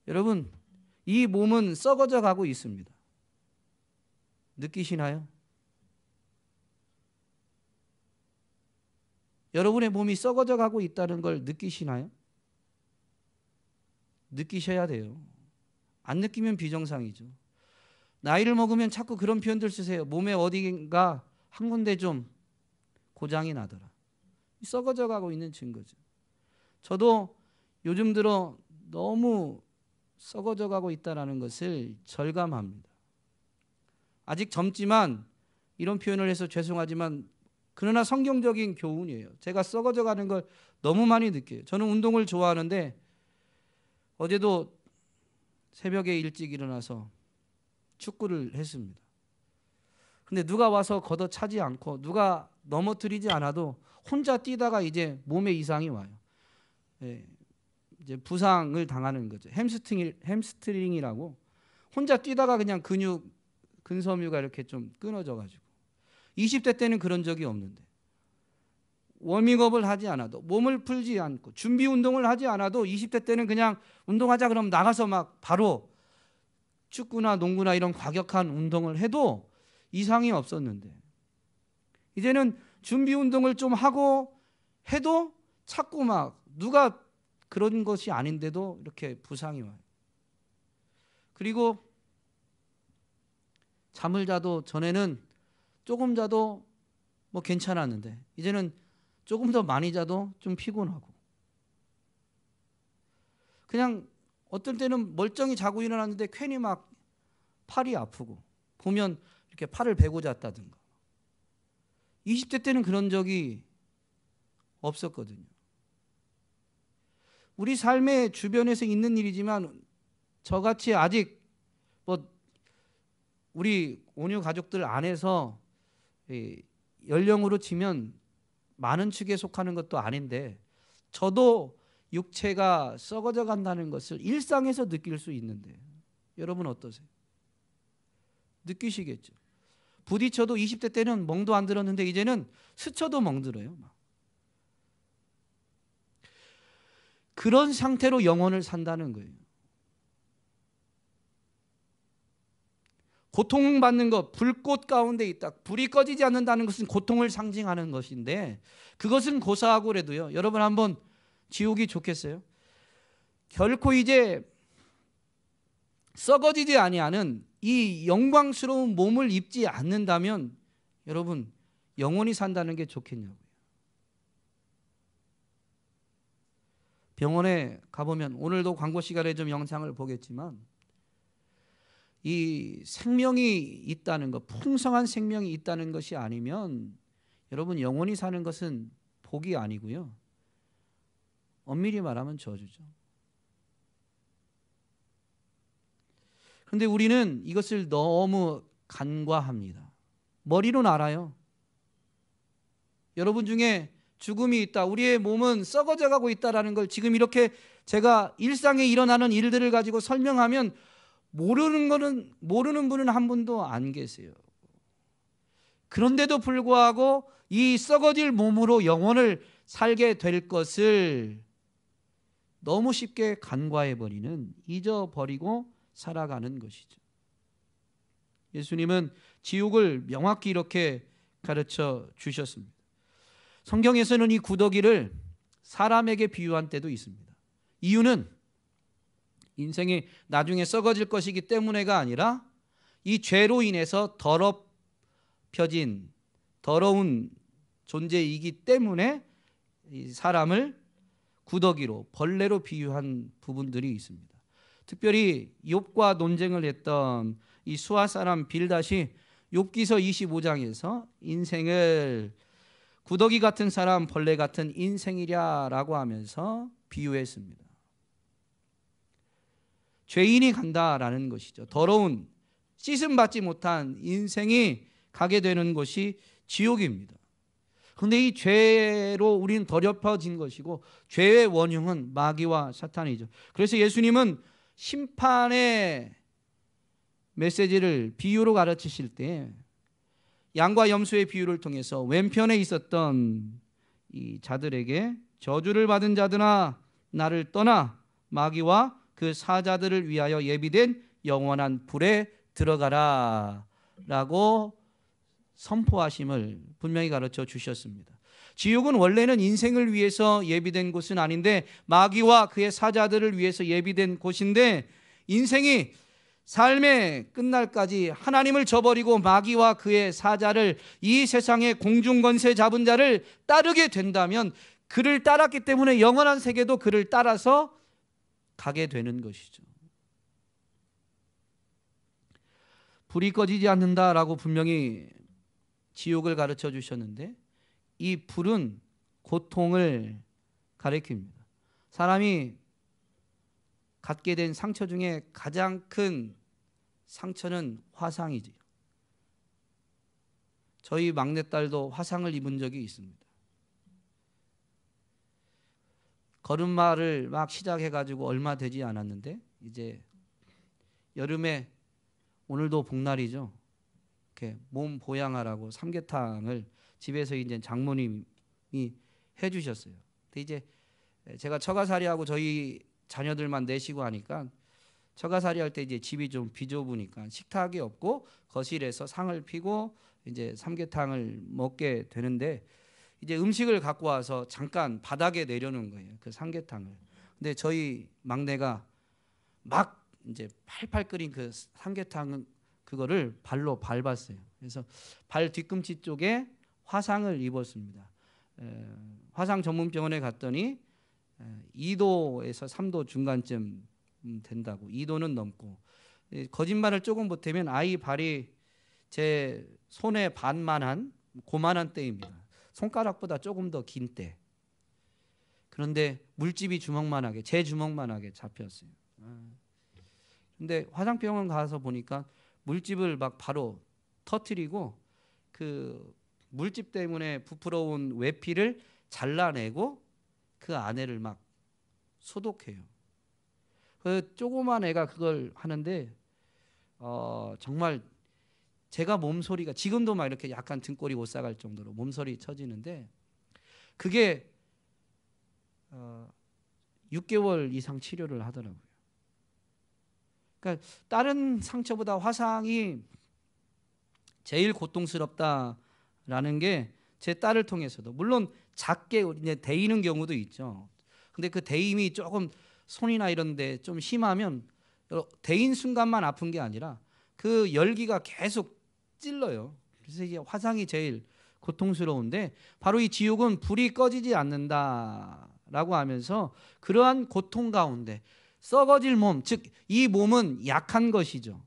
여러분, 이 몸은 썩어져 가고 있습니다. 느끼시나요? 여러분의 몸이 썩어져 가고 있다는 걸 느끼시나요? 느끼셔야 돼요. 안 느끼면 비정상이죠. 나이를 먹으면 자꾸 그런 표현들 쓰세요. 몸에 어딘가 한 군데 좀 고장이 나더라. 썩어져 가고 있는 증거죠. 저도 요즘 들어 너무 썩어져 가고 있다는 것을 절감합니다. 아직 젊지만 이런 표현을 해서 죄송하지만 그러나 성경적인 교훈이에요. 제가 썩어져 가는 걸 너무 많이 느껴요. 저는 운동을 좋아하는데 어제도 새벽에 일찍 일어나서 축구를 했습니다. 근데 누가 와서 걷어차지 않고 누가 넘어뜨리지 않아도 혼자 뛰다가 이제 몸에 이상이 와요. 예, 이제 부상을 당하는 거죠. 햄스트링이라고 혼자 뛰다가 그냥 근섬유가 이렇게 좀 끊어져 가지고 20대 때는 그런 적이 없는데 워밍업을 하지 않아도 몸을 풀지 않고 준비 운동을 하지 않아도 20대 때는 그냥 운동하자 그러면 나가서 막 바로 축구나 농구나 이런 과격한 운동을 해도 이상이 없었는데 이제는 준비 운동을 좀 하고 해도 자꾸 막 누가 그런 것이 아닌데도 이렇게 부상이 와요. 그리고 잠을 자도 전에는 조금 자도 뭐 괜찮았는데 이제는 조금 더 많이 자도 좀 피곤하고 그냥 어떤 때는 멀쩡히 자고 일어났는데 괜히 막 팔이 아프고 보면 이렇게 팔을 베고 잤다든가. 20대 때는 그런 적이 없었거든요. 우리 삶의 주변에서 있는 일이지만 저같이 아직 뭐 우리 온유 가족들 안에서 연령으로 치면 많은 축에 속하는 것도 아닌데 저도 육체가 썩어져 간다는 것을 일상에서 느낄 수 있는데 여러분 어떠세요? 느끼시겠죠. 부딪혀도 20대 때는 멍도 안 들었는데 이제는 스쳐도 멍들어요. 그런 상태로 영혼을 산다는 거예요. 고통받는 것, 불꽃 가운데 있다. 불이 꺼지지 않는다는 것은 고통을 상징하는 것인데 그것은 고사하고 그래도요. 여러분 한번 지옥이 좋겠어요? 결코 이제 썩어지지 아니하는 이 영광스러운 몸을 입지 않는다면 여러분 영원히 산다는 게 좋겠냐고요. 병원에 가보면 오늘도 광고 시간에 좀 영상을 보겠지만 이 생명이 있다는 것, 풍성한 생명이 있다는 것이 아니면 여러분 영원히 사는 것은 복이 아니고요. 엄밀히 말하면 저주죠. 그런데 우리는 이것을 너무 간과합니다. 머리로는 알아요. 여러분 중에 죽음이 있다. 우리의 몸은 썩어져 가고 있다라는 걸 지금 이렇게 제가 일상에 일어나는 일들을 가지고 설명하면 모르는 분은 한 분도 안 계세요. 그런데도 불구하고 이 썩어질 몸으로 영혼을 살게 될 것을 너무 쉽게 간과해버리는, 잊어버리고 살아가는 것이죠. 예수님은 지옥을 명확히 이렇게 가르쳐 주셨습니다. 성경에서는 이 구더기를 사람에게 비유한 때도 있습니다. 이유는 인생이 나중에 썩어질 것이기 때문에가 아니라 이 죄로 인해서 더럽혀진 더러운 존재이기 때문에 이 사람을 구더기로, 벌레로 비유한 부분들이 있습니다. 특별히 욥과 논쟁을 했던 이 수아 사람 빌닷이 욥기서 25장에서 인생을 구더기 같은 사람, 벌레 같은 인생이랴라고 하면서 비유했습니다. 죄인이 간다라는 것이죠. 더러운, 씻음받지 못한 인생이 가게 되는 곳이 지옥입니다. 그런데 이 죄로 우리는 더럽혀진 것이고 죄의 원흉은 마귀와 사탄이죠. 그래서 예수님은 심판의 메시지를 비유로 가르치실 때 양과 염소의 비유를 통해서 왼편에 있었던 이 자들에게 저주를 받은 자들아 나를 떠나 마귀와 그 사자들을 위하여 예비된 영원한 불에 들어가라 라고 선포하심을 분명히 가르쳐 주셨습니다. 지옥은 원래는 인생을 위해서 예비된 곳은 아닌데 마귀와 그의 사자들을 위해서 예비된 곳인데 인생이 삶의 끝날까지 하나님을 저버리고 마귀와 그의 사자를, 이 세상의 공중권세 잡은 자를 따르게 된다면 그를 따랐기 때문에 영원한 세계도 그를 따라서 가게 되는 것이죠. 불이 꺼지지 않는다라고 분명히 지옥을 가르쳐 주셨는데 이 불은 고통을 가리킵니다. 사람이 갖게 된 상처 중에 가장 큰 상처는 화상이지요. 저희 막내딸도 화상을 입은 적이 있습니다. 걸음마를 막 시작해가지고 얼마 되지 않았는데 이제 여름에, 오늘도 복날이죠. 이렇게 몸 보양하라고 삼계탕을 집에서 이제 장모님이 해주셨어요. 근데 이제 제가 처가살이하고 저희 자녀들만 내시고 하니까 처가살이 할 때 이제 집이 좀 비좁으니까 식탁이 없고 거실에서 상을 피고 이제 삼계탕을 먹게 되는데, 이제 음식을 갖고 와서 잠깐 바닥에 내려놓은 거예요, 그 삼계탕을. 근데 저희 막내가 막 이제 팔팔 끓인 그 삼계탕은 그거를 발로 밟았어요. 그래서 발 뒤꿈치 쪽에 화상을 입었습니다. 화상 전문병원에 갔더니 2도에서 3도 중간쯤 된다고. 2도는 넘고, 거짓말을 조금 보태면 아이 발이 제 손의 반만한 고만한 때입니다. 손가락보다 조금 더 긴 때. 그런데 물집이 주먹만하게, 제 주먹만하게 잡혔어요. 근데 화상병원 가서 보니까 물집을 막 바로 터뜨리고 그 물집 때문에 부풀어온 외피를 잘라내고 그 안에를 막 소독해요. 그 조그만 애가 그걸 하는데 정말 제가 몸소리가 지금도 막 이렇게 약간 등골이 오싹할 정도로 몸소리 쳐지는데, 그게 6개월 이상 치료를 하더라고요. 그러니까 다른 상처보다 화상이 제일 고통스럽다라는 게 제 딸을 통해서도, 물론 작게 이제 데이는 경우도 있죠. 근데 그 데임이 조금 손이나 이런 데 좀 심하면 데인 순간만 아픈 게 아니라 그 열기가 계속 찔러요. 그래서 이게 화상이 제일 고통스러운데, 바로 이 지옥은 불이 꺼지지 않는다라고 하면서 그러한 고통 가운데 썩어질 몸, 즉 이 몸은 약한 것이죠.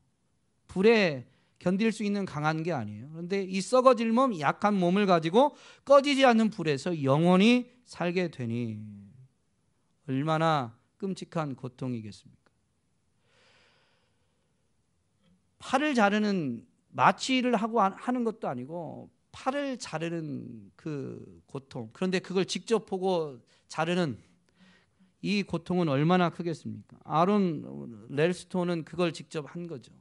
불에 견딜 수 있는 강한 게 아니에요. 그런데 이 썩어질 몸, 약한 몸을 가지고 꺼지지 않는 불에서 영원히 살게 되니 얼마나 끔찍한 고통이겠습니까? 팔을 자르는, 마취를 하고 하는 것도 아니고 팔을 자르는 그 고통, 그런데 그걸 직접 보고 자르는 이 고통은 얼마나 크겠습니까? 아론 렐스톤은 그걸 직접 한 거죠.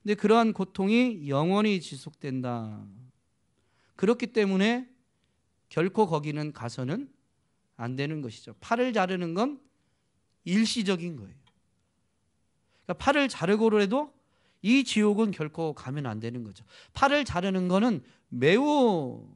근데 그러한 고통이 영원히 지속된다. 그렇기 때문에 결코 거기는 가서는 안 되는 것이죠. 팔을 자르는 건 일시적인 거예요. 그러니까 팔을 자르고라도 이 지옥은 결코 가면 안 되는 거죠. 팔을 자르는 거는 매우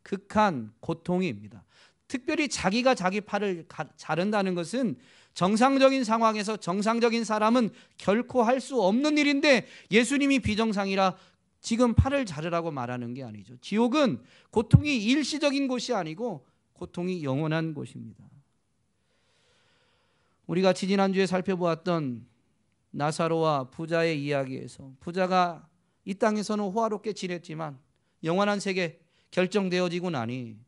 극한 고통입니다. 특별히 자기가 자기 팔을 자른다는 것은 정상적인 상황에서 정상적인 사람은 결코 할 수 없는 일인데, 예수님이 비정상이라 지금 팔을 자르라고 말하는 게 아니죠. 지옥은 고통이 일시적인 곳이 아니고 고통이 영원한 곳입니다. 우리가 지지난주에 살펴보았던 나사로와 부자의 이야기에서, 부자가 이 땅에서는 호화롭게 지냈지만 영원한 세계 결정되어지고 나니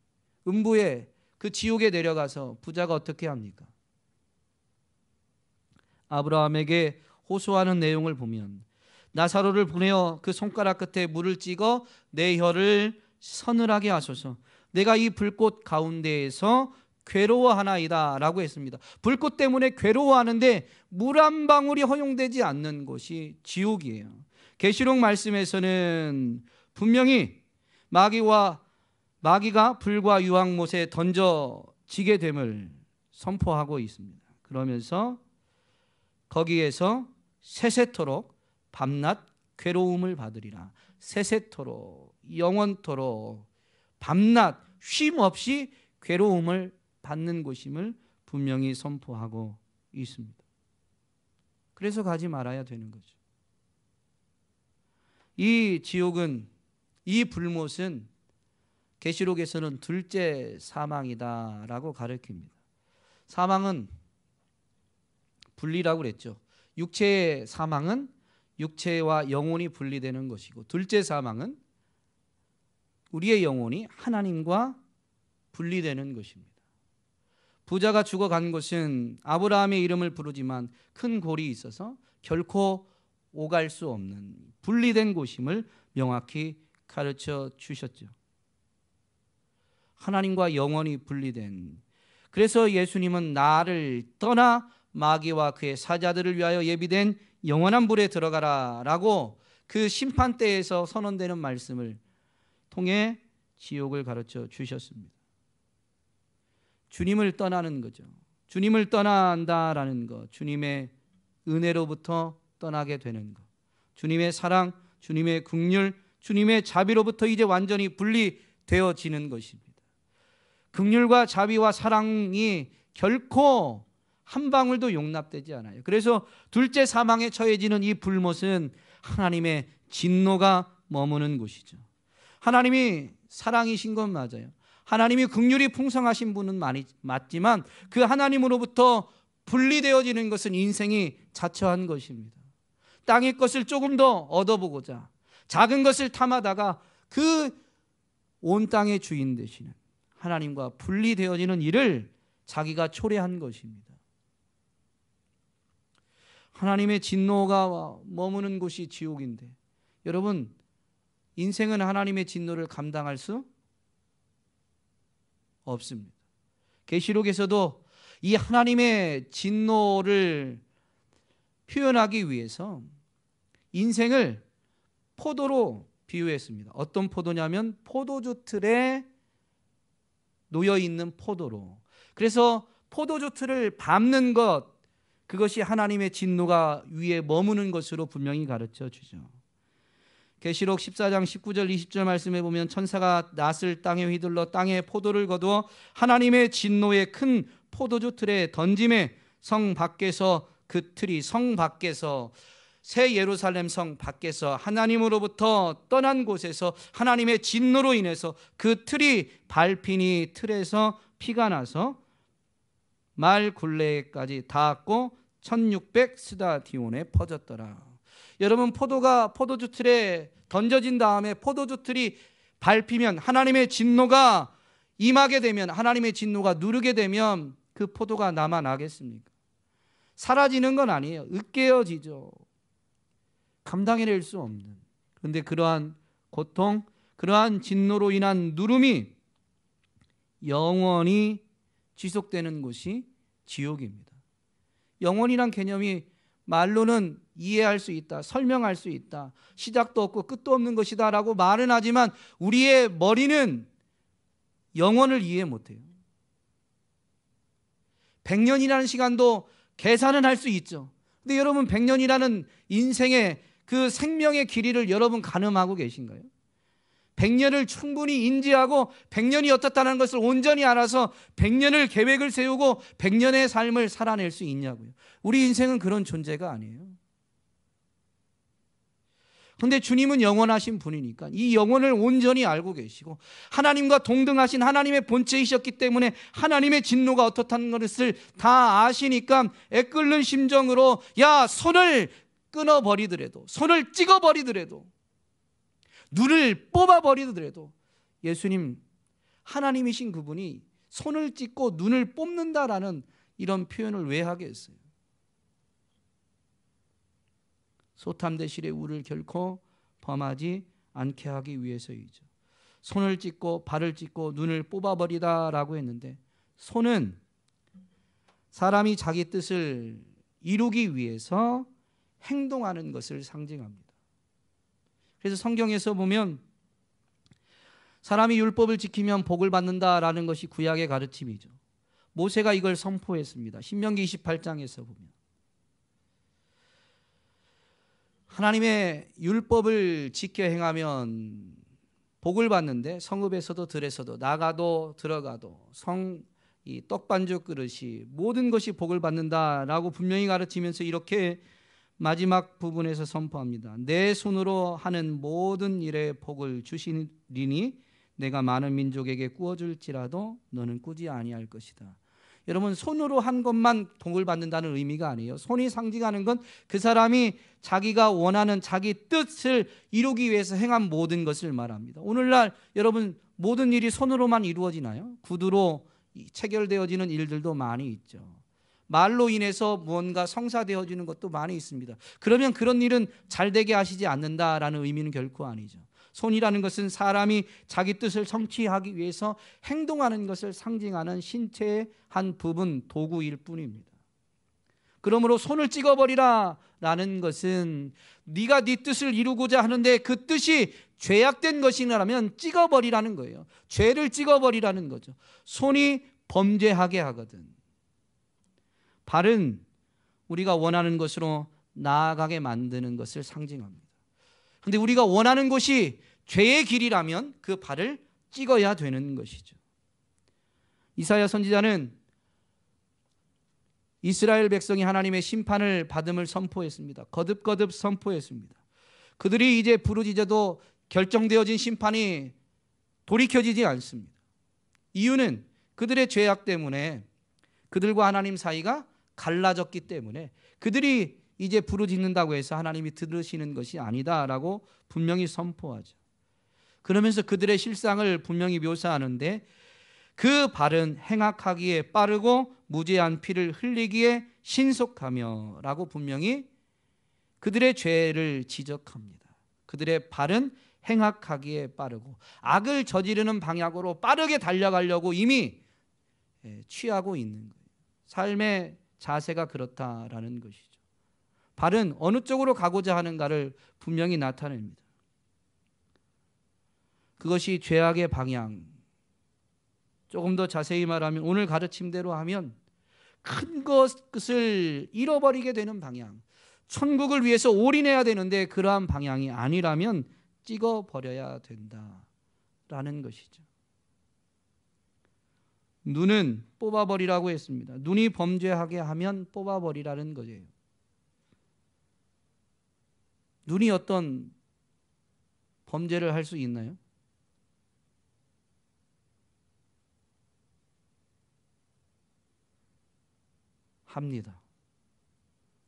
음부에, 그 지옥에 내려가서 부자가 어떻게 합니까? 아브라함에게 호소하는 내용을 보면, 나사로를 보내어 그 손가락 끝에 물을 찍어 내 혀를 서늘하게 하소서, 내가 이 불꽃 가운데에서 괴로워하나이다 라고 했습니다. 불꽃 때문에 괴로워하는데 물 한 방울이 허용되지 않는 곳이 지옥이에요. 계시록 말씀에서는 분명히 마귀가 불과 유황못에 던져지게 됨을 선포하고 있습니다. 그러면서 거기에서 세세토록 밤낮 괴로움을 받으리라. 세세토록, 영원토록 밤낮 쉼 없이 괴로움을 받는 곳임을 분명히 선포하고 있습니다. 그래서 가지 말아야 되는 거죠. 이 지옥은, 이 불못은 계시록에서는 둘째 사망이다라고 가르칩니다. 사망은 분리라고 그랬죠. 육체의 사망은 육체와 영혼이 분리되는 것이고, 둘째 사망은 우리의 영혼이 하나님과 분리되는 것입니다. 부자가 죽어간 곳은 아브라함의 이름을 부르지만 큰 골이 있어서 결코 오갈 수 없는 분리된 곳임을 명확히 가르쳐 주셨죠. 하나님과 영원히 분리된, 그래서 예수님은 나를 떠나 마귀와 그의 사자들을 위하여 예비된 영원한 불에 들어가라 라고 그 심판대에서 선언되는 말씀을 통해 지옥을 가르쳐 주셨습니다. 주님을 떠나는 거죠. 주님을 떠난다라는 것, 주님의 은혜로부터 떠나게 되는 것, 주님의 사랑, 주님의 긍휼, 주님의 자비로부터 이제 완전히 분리되어지는 것입니다. 긍휼과 자비와 사랑이 결코 한 방울도 용납되지 않아요. 그래서 둘째 사망에 처해지는 이 불못은 하나님의 진노가 머무는 곳이죠. 하나님이 사랑이신 건 맞아요. 하나님이 긍휼이 풍성하신 분은 맞지만 그 하나님으로부터 분리되어지는 것은 인생이 자처한 것입니다. 땅의 것을 조금 더 얻어보고자 작은 것을 탐하다가 그 온 땅의 주인 되시는 하나님과 분리되어지는 일을 자기가 초래한 것입니다. 하나님의 진노가 머무는 곳이 지옥인데, 여러분, 인생은 하나님의 진노를 감당할 수 없습니다. 계시록에서도 이 하나님의 진노를 표현하기 위해서 인생을 포도로 비유했습니다. 어떤 포도냐면 포도주 틀에 놓여 있는 포도로. 그래서 포도주 틀을 밟는 것, 그것이 하나님의 진노가 위에 머무는 것으로 분명히 가르쳐 주죠. 계시록 14장 19절 20절 말씀에 보면 천사가 낫을 땅에 휘둘러 땅에 포도를 거두어 하나님의 진노의 큰 포도주 틀에 던짐에 성 밖에서, 그 틀이 성 밖에서, 새 예루살렘 성 밖에서 하나님으로부터 떠난 곳에서 하나님의 진노로 인해서 그 틀이 밟히니 틀에서 피가 나서 말 굴레까지 닿았고 1600 스다디온에 퍼졌더라. 여러분, 포도가 포도주 틀에 던져진 다음에 포도주 틀이 밟히면, 하나님의 진노가 임하게 되면, 하나님의 진노가 누르게 되면 그 포도가 남아나겠습니까? 사라지는 건 아니에요. 으깨어지죠. 감당해낼 수 없는. 그런데 그러한 고통, 그러한 진노로 인한 누름이 영원히 지속되는 곳이 지옥입니다. 영원이란 개념이 말로는 이해할 수 있다, 설명할 수 있다, 시작도 없고 끝도 없는 것이다 라고 말은 하지만 우리의 머리는 영원을 이해 못해요. 100년이라는 시간도 계산은 할 수 있죠. 근데 여러분, 100년이라는 인생의 그 생명의 길이를 여러분 가늠하고 계신가요? 100년을 충분히 인지하고 100년이 어떻다는 것을 온전히 알아서 100년을 계획을 세우고 100년의 삶을 살아낼 수 있냐고요. 우리 인생은 그런 존재가 아니에요. 그런데 주님은 영원하신 분이니까 이 영혼을 온전히 알고 계시고 하나님과 동등하신 하나님의 본체이셨기 때문에 하나님의 진노가 어떻다는 것을 다 아시니까 애끓는 심정으로, 야, 손을 끊어버리더라도, 손을 찍어버리더라도, 눈을 뽑아버리더라도, 예수님, 하나님이신 그분이 손을 찍고 눈을 뽑는다라는 이런 표현을 왜 하겠어요? 소탐대실의 우를 결코 범하지 않게 하기 위해서이죠. 손을 찍고 발을 찍고 눈을 뽑아버리다라고 했는데, 손은 사람이 자기 뜻을 이루기 위해서 행동하는 것을 상징합니다. 그래서 성경에서 보면 사람이 율법을 지키면 복을 받는다라는 것이 구약의 가르침이죠. 모세가 이걸 선포했습니다. 신명기 28장에서 보면 하나님의 율법을 지켜 행하면 복을 받는데, 성읍에서도 들에서도 나가도 들어가도 이 떡반죽 그릇이 모든 것이 복을 받는다라고 분명히 가르치면서 이렇게 마지막 부분에서 선포합니다. 내 손으로 하는 모든 일에 복을 주시리니 내가 많은 민족에게 꾸어줄지라도 너는 꾸지 아니할 것이다. 여러분, 손으로 한 것만 복을 받는다는 의미가 아니에요. 손이 상징하는 건 그 사람이 자기가 원하는 자기 뜻을 이루기 위해서 행한 모든 것을 말합니다. 오늘날 여러분, 모든 일이 손으로만 이루어지나요? 구두로 체결되어지는 일들도 많이 있죠. 말로 인해서 무언가 성사되어지는 것도 많이 있습니다. 그러면 그런 일은 잘 되게 하시지 않는다라는 의미는 결코 아니죠. 손이라는 것은 사람이 자기 뜻을 성취하기 위해서 행동하는 것을 상징하는 신체의 한 부분, 도구일 뿐입니다. 그러므로 손을 찍어버리라 라는 것은 네가 네 뜻을 이루고자 하는데 그 뜻이 죄악된 것이라면 찍어버리라는 거예요. 죄를 찍어버리라는 거죠. 손이 범죄하게 하거든. 발은 우리가 원하는 것으로 나아가게 만드는 것을 상징합니다. 그런데 우리가 원하는 것이 죄의 길이라면 그 발을 찍어야 되는 것이죠. 이사야 선지자는 이스라엘 백성이 하나님의 심판을 받음을 선포했습니다. 거듭거듭 선포했습니다. 그들이 이제 부르짖어도 결정되어진 심판이 돌이켜지지 않습니다. 이유는 그들의 죄악 때문에, 그들과 하나님 사이가 갈라졌기 때문에, 그들이 이제 부르짖는다고 해서 하나님이 들으시는 것이 아니다라고 분명히 선포하죠. 그러면서 그들의 실상을 분명히 묘사하는데, 그 발은 행악하기에 빠르고 무죄한 피를 흘리기에 신속하며 라고 분명히 그들의 죄를 지적합니다. 그들의 발은 행악하기에 빠르고, 악을 저지르는 방향으로 빠르게 달려가려고 이미 취하고 있는 거예요. 삶의 자세가 그렇다라는 것이죠. 발은 어느 쪽으로 가고자 하는가를 분명히 나타냅니다. 그것이 죄악의 방향, 조금 더 자세히 말하면 오늘 가르침대로 하면 큰 것을 잃어버리게 되는 방향, 천국을 위해서 올인해야 되는데 그러한 방향이 아니라면 찍어버려야 된다라는 것이죠. 눈은 뽑아버리라고 했습니다. 눈이 범죄하게 하면 뽑아버리라는 거예요. 눈이 어떤 범죄를 할 수 있나요? 합니다.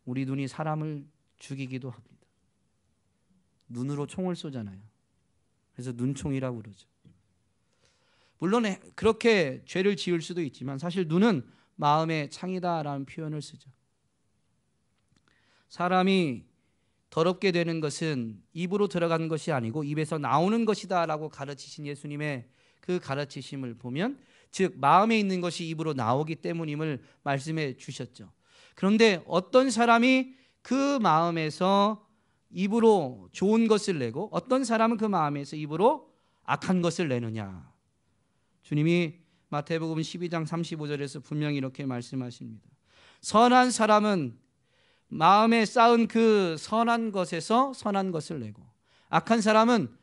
우리 눈이 사람을 죽이기도 합니다. 눈으로 총을 쏘잖아요. 그래서 눈총이라고 그러죠. 물론 그렇게 죄를 지을 수도 있지만 사실 눈은 마음의 창이다라는 표현을 쓰죠. 사람이 더럽게 되는 것은 입으로 들어가는 것이 아니고 입에서 나오는 것이다라고 가르치신 예수님의 그 가르치심을 보면, 즉 마음에 있는 것이 입으로 나오기 때문임을 말씀해 주셨죠. 그런데 어떤 사람이 그 마음에서 입으로 좋은 것을 내고 어떤 사람은 그 마음에서 입으로 악한 것을 내느냐. 주님이 마태복음 12장 35절에서 분명히 이렇게 말씀하십니다. 선한 사람은 마음에 쌓은 그 선한 것에서 선한 것을 내고, 악한 사람은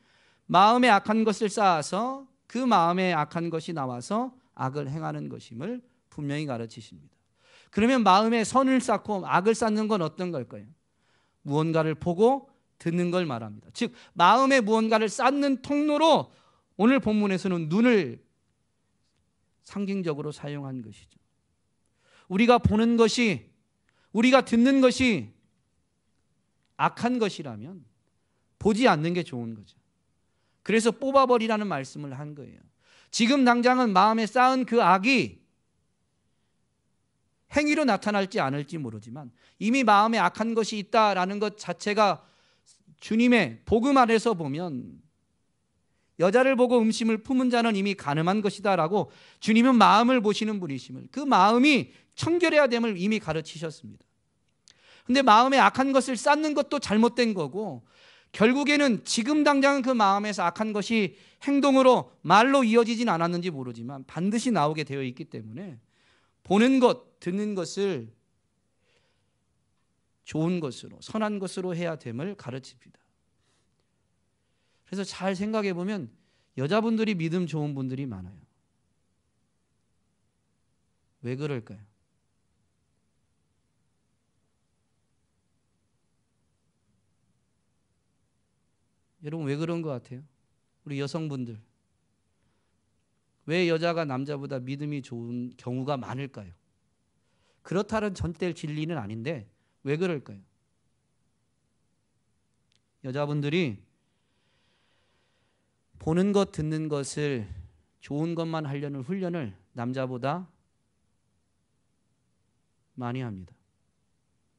마음에 악한 것을 쌓아서 그 마음에 악한 것이 나와서 악을 행하는 것임을 분명히 가르치십니다. 그러면 마음에 선을 쌓고 악을 쌓는 건 어떤 걸까요? 무언가를 보고 듣는 걸 말합니다. 즉 마음에 무언가를 쌓는 통로로 오늘 본문에서는 눈을 상징적으로 사용한 것이죠. 우리가 보는 것이, 우리가 듣는 것이 악한 것이라면 보지 않는 게 좋은 거죠. 그래서 뽑아버리라는 말씀을 한 거예요. 지금 당장은 마음에 쌓은 그 악이 행위로 나타날지 않을지 모르지만 이미 마음에 악한 것이 있다라는 것 자체가 주님의 복음 아래서 보면, 여자를 보고 음심을 품은 자는 이미 간음한 것이다라고 주님은 마음을 보시는 분이심을, 그 마음이 청결해야 됨을 이미 가르치셨습니다. 그런데 마음에 악한 것을 쌓는 것도 잘못된 거고, 결국에는 지금 당장은 그 마음에서 악한 것이 행동으로, 말로 이어지진 않았는지 모르지만 반드시 나오게 되어 있기 때문에 보는 것, 듣는 것을 좋은 것으로, 선한 것으로 해야 됨을 가르칩니다. 그래서 잘 생각해 보면 여자분들이 믿음 좋은 분들이 많아요. 왜 그럴까요? 여러분 왜 그런 것 같아요? 우리 여성분들, 왜 여자가 남자보다 믿음이 좋은 경우가 많을까요? 그렇다는 전대 진리는 아닌데 왜 그럴까요? 여자분들이 보는 것, 듣는 것을 좋은 것만 하려는 훈련을 남자보다 많이 합니다.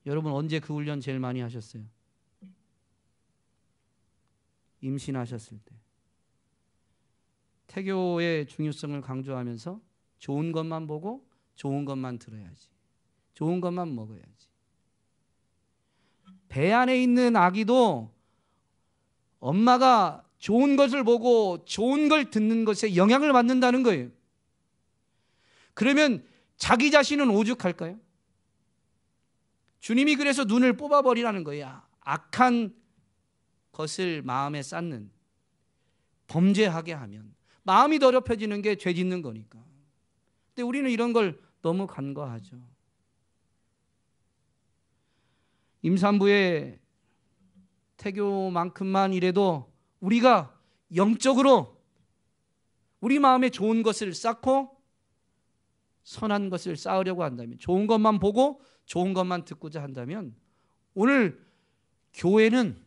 여러분 언제 그 훈련 제일 많이 하셨어요? 임신하셨을 때. 태교의 중요성을 강조하면서 좋은 것만 보고 좋은 것만 들어야지, 좋은 것만 먹어야지. 배 안에 있는 아기도 엄마가 좋은 것을 보고 좋은 걸 듣는 것에 영향을 받는다는 거예요. 그러면 자기 자신은 오죽할까요? 주님이 그래서 눈을 뽑아버리라는 거야. 악한 것을 마음에 쌓는, 범죄하게 하면 마음이 더럽혀지는 게 죄 짓는 거니까. 근데 우리는 이런 걸 너무 간과하죠. 임산부의 태교만큼만 이래도 우리가 영적으로 우리 마음에 좋은 것을 쌓고 선한 것을 쌓으려고 한다면, 좋은 것만 보고 좋은 것만 듣고자 한다면 오늘 교회는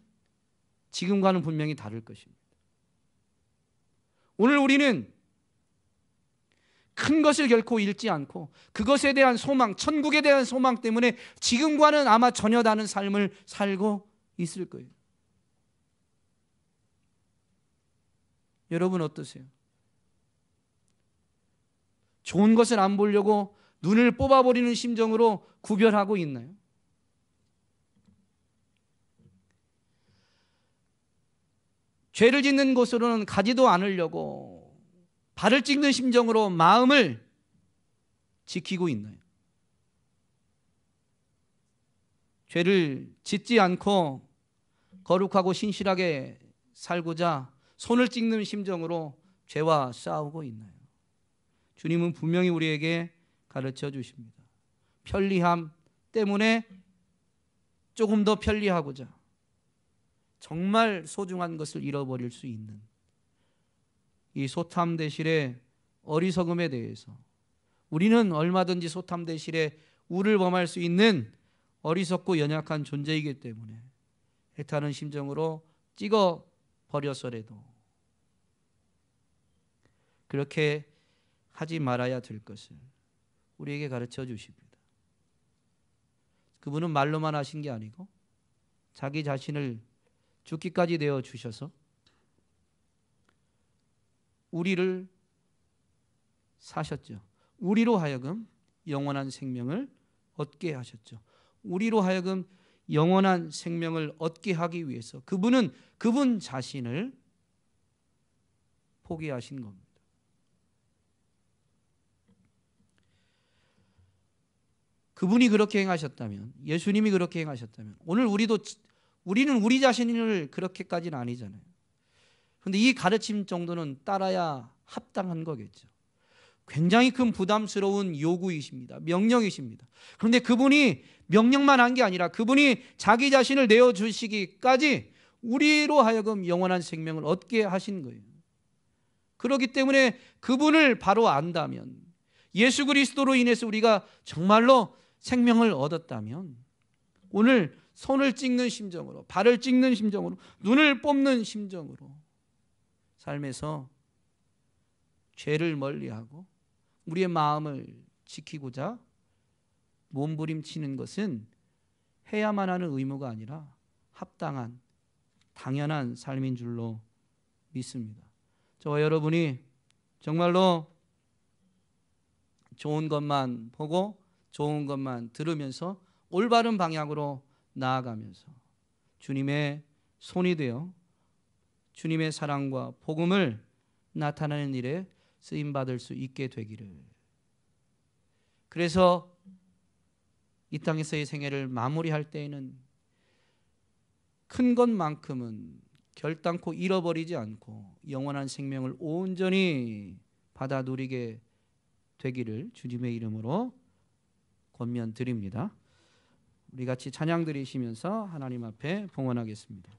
지금과는 분명히 다를 것입니다. 오늘 우리는 큰 것을 결코 잃지 않고 그것에 대한 소망, 천국에 대한 소망 때문에 지금과는 아마 전혀 다른 삶을 살고 있을 거예요. 여러분 어떠세요? 좋은 것을 안 보려고 눈을 뽑아버리는 심정으로 구별하고 있나요? 죄를 짓는 곳으로는 가지도 않으려고 발을 찍는 심정으로 마음을 지키고 있나요? 죄를 짓지 않고 거룩하고 신실하게 살고자 손을 찍는 심정으로 죄와 싸우고 있나요? 주님은 분명히 우리에게 가르쳐 주십니다. 편리함 때문에 조금 더 편리하고자 정말 소중한 것을 잃어버릴 수 있는 이 소탐대실의 어리석음에 대해서, 우리는 얼마든지 소탐대실의 우를 범할 수 있는 어리석고 연약한 존재이기 때문에 애타는 심정으로 찍어 버려서라도 그렇게 하지 말아야 될 것을 우리에게 가르쳐 주십니다. 그분은 말로만 하신 게 아니고 자기 자신을 죽기까지 내어 주셔서 우리를 사셨죠. 우리로 하여금 영원한 생명을 얻게 하셨죠. 우리로 하여금 영원한 생명을 얻게 하기 위해서 그분은 그분 자신을 포기하신 겁니다. 그분이 그렇게 행하셨다면, 예수님이 그렇게 행하셨다면 오늘 우리는 우리 자신을 그렇게까지는 아니잖아요. 그런데 이 가르침 정도는 따라야 합당한 거겠죠. 굉장히 큰 부담스러운 요구이십니다. 명령이십니다. 그런데 그분이 명령만 한 게 아니라 그분이 자기 자신을 내어주시기까지 우리로 하여금 영원한 생명을 얻게 하신 거예요. 그렇기 때문에 그분을 바로 안다면, 예수 그리스도로 인해서 우리가 정말로 생명을 얻었다면 오늘 손을 찍는 심정으로, 발을 찍는 심정으로, 눈을 뽑는 심정으로 삶에서 죄를 멀리하고 우리의 마음을 지키고자 몸부림치는 것은 해야만 하는 의무가 아니라 합당한, 당연한 삶인 줄로 믿습니다. 저와 여러분이 정말로 좋은 것만 보고 좋은 것만 들으면서 올바른 방향으로 나아가면서 주님의 손이 되어 주님의 사랑과 복음을 나타내는 일에 쓰임받을 수 있게 되기를. 그래서 이 땅에서의 생애를 마무리할 때에는 큰 것만큼은 결단코 잃어버리지 않고 영원한 생명을 온전히 받아 누리게 되기를 주님의 이름으로 권면드립니다. 우리 같이 찬양 드리시면서 하나님 앞에 봉헌하겠습니다.